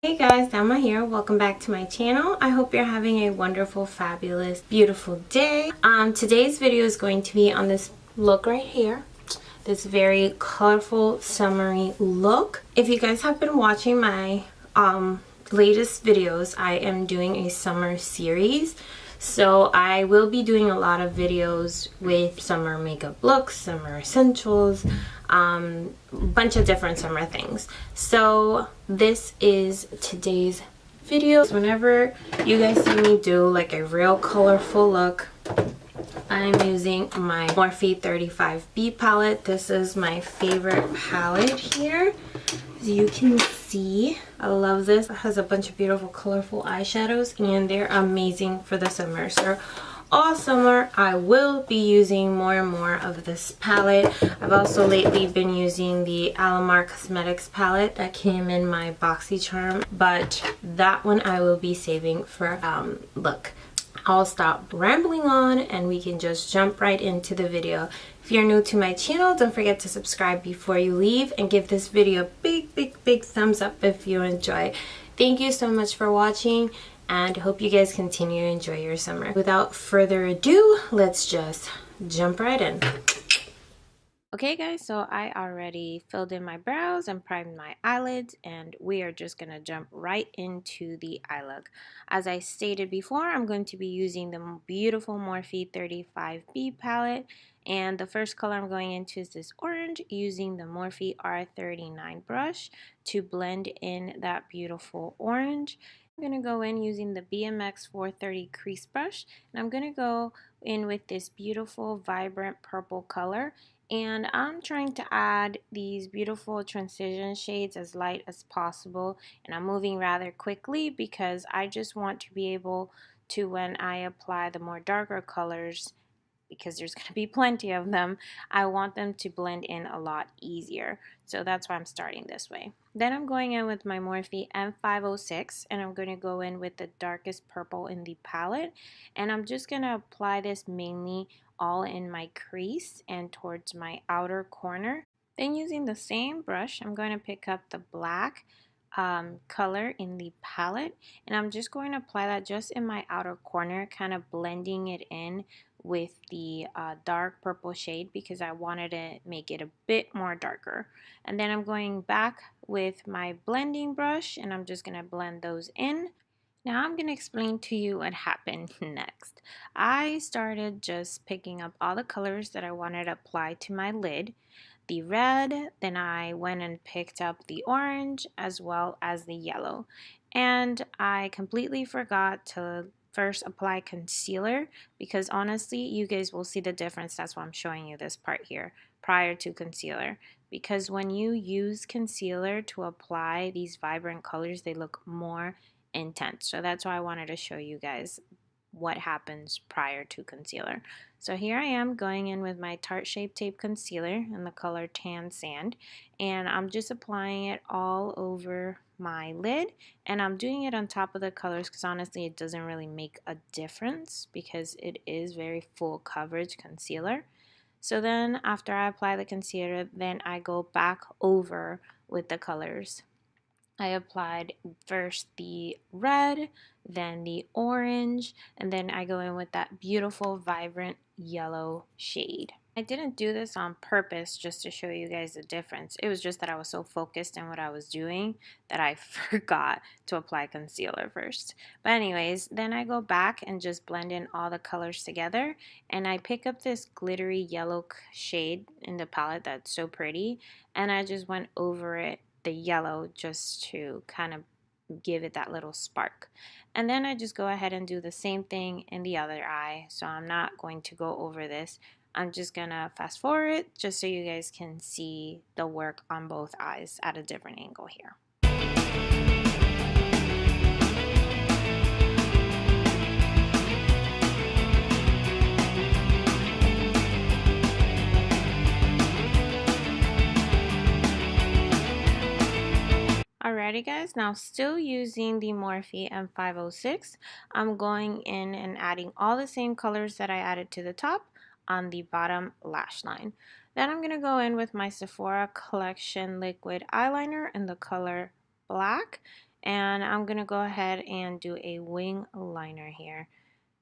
Hey guys, Dama here. Welcome back to my channel. I hope you're having a wonderful, fabulous, beautiful day. Today's video is going to be on this look right here. This very colorful, summery look. If you guys have been watching my latest videos, I am doing a summer series. So I will be doing a lot of videos with summer makeup looks, summer essentials, bunch of different summer things. So this is today's video. Whenever you guys see me do like a real colorful look, I'm using my Morphe 35B palette. This is my favorite palette here. As you can see, I love this. It has a bunch of beautiful colorful eyeshadows and they're amazing for the summer. So all summer I will be using more and more of this palette. I've also lately been using the Alamar Cosmetics palette that came in my BoxyCharm, but that one I will be saving for look. I'll stop rambling on and we can just jump right into the video. If you're new to my channel, don't forget to subscribe before you leave and give this video a big thumbs up if you enjoy. Thank you so much for watching and hope you guys continue to enjoy your summer. Without further ado, let's just jump right in. Okay guys, so I already filled in my brows and primed my eyelids, and we are just going to jump right into the eye look. As I stated before, I'm going to be using the beautiful Morphe 35B palette, and the first color I'm going into is this orange, using the Morphe R39 brush to blend in that beautiful orange. I'm going to go in using the BMX 430 crease brush, and I'm going to go in with this beautiful vibrant purple color. And I'm trying to add these beautiful transition shades as light as possible, and I'm moving rather quickly because I just want to be able to, when I apply the more darker colors, because there's going to be plenty of them, I want them to blend in a lot easier. So that's why I'm starting this way. Then I'm going in with my Morphe M506, and I'm going to go in with the darkest purple in the palette, and I'm just going to apply this mainly all in my crease and towards my outer corner. Then using the same brush, I'm going to pick up the black color in the palette, and I'm just going to apply that just in my outer corner, kind of blending it in with the dark purple shade because I wanted to make it a bit more darker. And then I'm going back with my blending brush and I'm just going to blend those in. Now I'm going to explain to you what happened next. I started just picking up all the colors that I wanted to apply to my lid. The red, then I went and picked up the orange as well as the yellow. And I completely forgot to first apply concealer because honestly you guys will see the difference. That's why I'm showing you this part here prior to concealer, because when you use concealer to apply these vibrant colors, they look more intense. So that's why I wanted to show you guys what happens prior to concealer. So here I am going in with my Tarte Shape Tape Concealer in the color Tan Sand, and I'm just applying it all over my lid, and I'm doing it on top of the colors because honestly it doesn't really make a difference because it is very full coverage concealer. So then after I apply the concealer, then I go back over with the colors. I applied first the red, then the orange, and then I go in with that beautiful vibrant yellow shade. I didn't do this on purpose just to show you guys the difference. It was just that I was so focused on what I was doing that I forgot to apply concealer first. But anyways, then I go back and just blend in all the colors together, and I pick up this glittery yellow shade in the palette that's so pretty, and I just went over it, the yellow, just to kind of give it that little spark. And then I just go ahead and do the same thing in the other eye. So I'm not going to go over this. I'm just gonna fast forward just so you guys can see the work on both eyes at a different angle here. Alrighty guys, now still using the Morphe M506, I'm going in and adding all the same colors that I added to the top on the bottom lash line. Then I'm going to go in with my Sephora Collection liquid eyeliner in the color Black, And I'm gonna go ahead and do a wing liner here.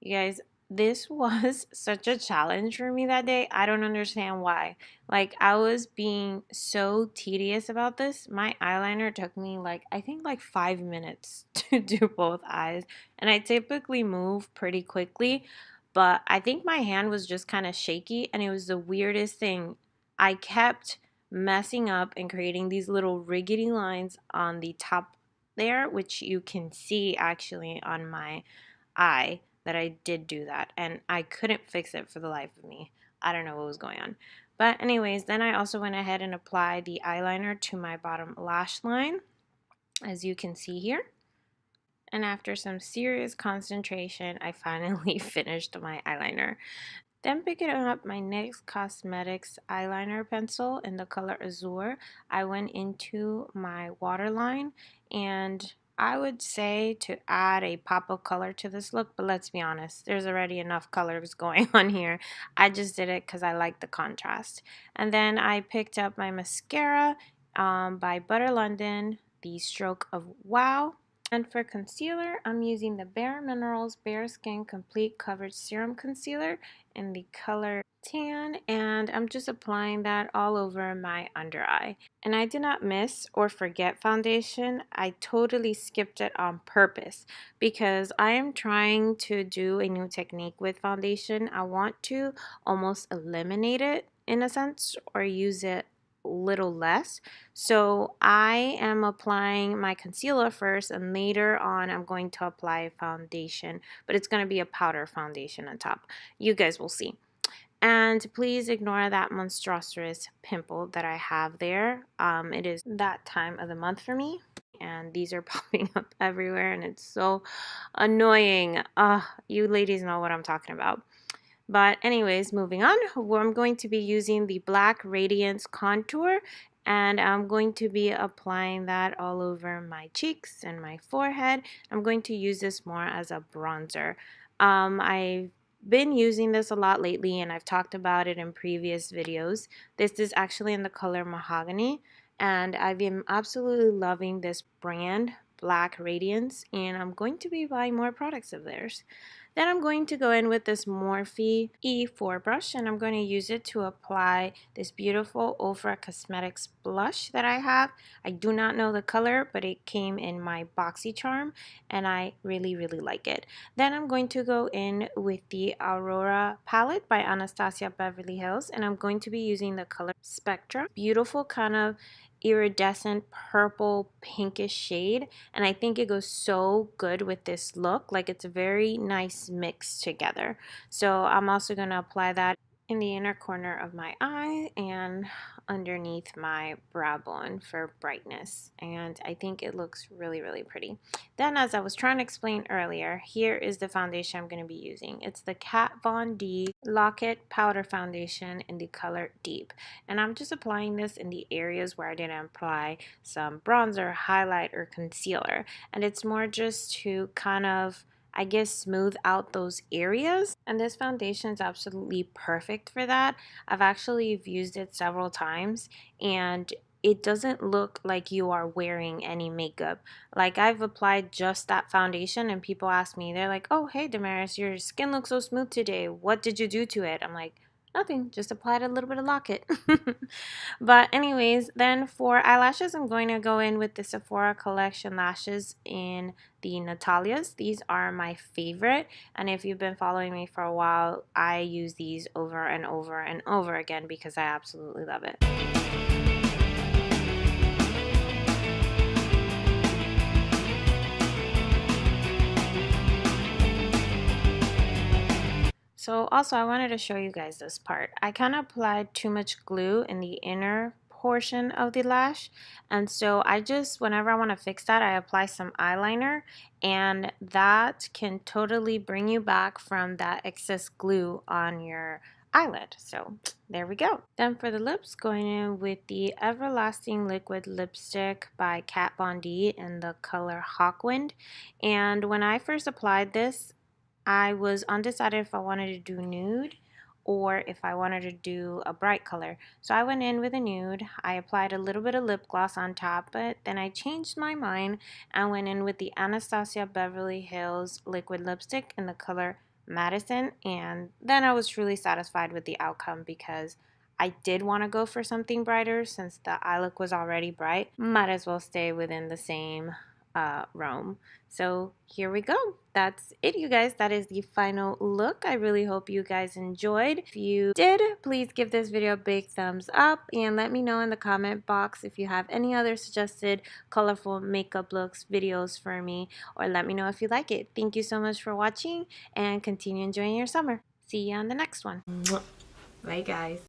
You guys, this was such a challenge for me that day. I don't understand why. Like, I was being so tedious about this. My eyeliner took me like, I think like 5 minutes to do both eyes. And I typically move pretty quickly, but I think my hand was just kind of shaky, and it was the weirdest thing. I kept messing up and creating these little riggedy lines on the top there, which you can see actually on my eye that I did do that, and I couldn't fix it for the life of me. I don't know what was going on. But anyways, then I also went ahead and applied the eyeliner to my bottom lash line, as you can see here. And after some serious concentration, I finally finished my eyeliner. Then picking up my NYX Cosmetics eyeliner pencil in the color Azure, I went into my waterline, and I would say to add a pop of color to this look, but let's be honest, there's already enough colors going on here. I just did it because I like the contrast. And then I picked up my mascara by Butter London, the Stroke of Wow. And for concealer, I'm using the Bare Minerals Bare Skin Complete Coverage Serum Concealer in the color Tan, and I'm just applying that all over my under eye. And I did not miss or forget foundation. I totally skipped it on purpose because I am trying to do a new technique with foundation. I want to almost eliminate it in a sense, or use it little less. So I am applying my concealer first, and later on I'm going to apply foundation, but it's going to be a powder foundation on top. You guys will see. And please ignore that monstrous pimple that I have there. It is that time of the month for me, and these are popping up everywhere, and it's so annoying. You ladies know what I'm talking about. But anyways, moving on, I'm going to be using the Black Radiance Contour, and I'm going to be applying that all over my cheeks and my forehead. I'm going to use this more as a bronzer. I've been using this a lot lately, and I've talked about it in previous videos. This is actually in the color Mahogany, and I've been absolutely loving this brand, Black Radiance, and I'm going to be buying more products of theirs. Then I'm going to go in with this Morphe E4 brush, and I'm going to use it to apply this beautiful Ofra Cosmetics blush that I have. I do not know the color, but it came in my BoxyCharm, and I really, really like it. Then I'm going to go in with the Aurora palette by Anastasia Beverly Hills, and I'm going to be using the color Spectra. Beautiful kind of iridescent purple pinkish shade, and I think it goes so good with this look. Like, it's a very nice mix together. So I'm also going to apply that in the inner corner of my eye and underneath my brow bone for brightness, and I think it looks really, really pretty. Then, as I was trying to explain earlier, here is the foundation I'm going to be using. It's the Kat Von D Lock-It Powder Foundation in the color Deep, and I'm just applying this in the areas where I didn't apply some bronzer, highlight, or concealer, and it's more just to kind of, I guess, smooth out those areas. And this foundation is absolutely perfect for that. I've actually used it several times, and it doesn't look like you are wearing any makeup. Like, I've applied just that foundation, and people ask me, they're like, oh, hey Damaris, your skin looks so smooth today. What did you do to it? I'm like, nothing, just applied a little bit of Lock-It. But anyways, then for eyelashes, I'm going to go in with the Sephora Collection lashes in the Natalia's. These are my favorite, and if you've been following me for a while, I use these over and over and over again because I absolutely love it. So also, I wanted to show you guys this part. I kind of applied too much glue in the inner portion of the lash, and so I just, whenever I want to fix that, I apply some eyeliner, and that can totally bring you back from that excess glue on your eyelid. So there we go. Then for the lips, going in with the Everlasting Liquid Lipstick by Kat Von D in the color Hawkwind. And when I first applied this, I was undecided if I wanted to do nude or if I wanted to do a bright color. So I went in with a nude. I applied a little bit of lip gloss on top, but then I changed my mind and went in with the Anastasia Beverly Hills liquid lipstick in the color Madison, and then I was truly satisfied with the outcome because I did want to go for something brighter since the eye look was already bright. Might as well stay within the same realm. So here we go. That's it, you guys. That is the final look. I really hope you guys enjoyed. If you did, please give this video a big thumbs up and let me know in the comment box if you have any other suggested colorful makeup looks videos for me, or let me know if you like it. Thank you so much for watching and continue enjoying your summer. See you on the next one. Bye, guys.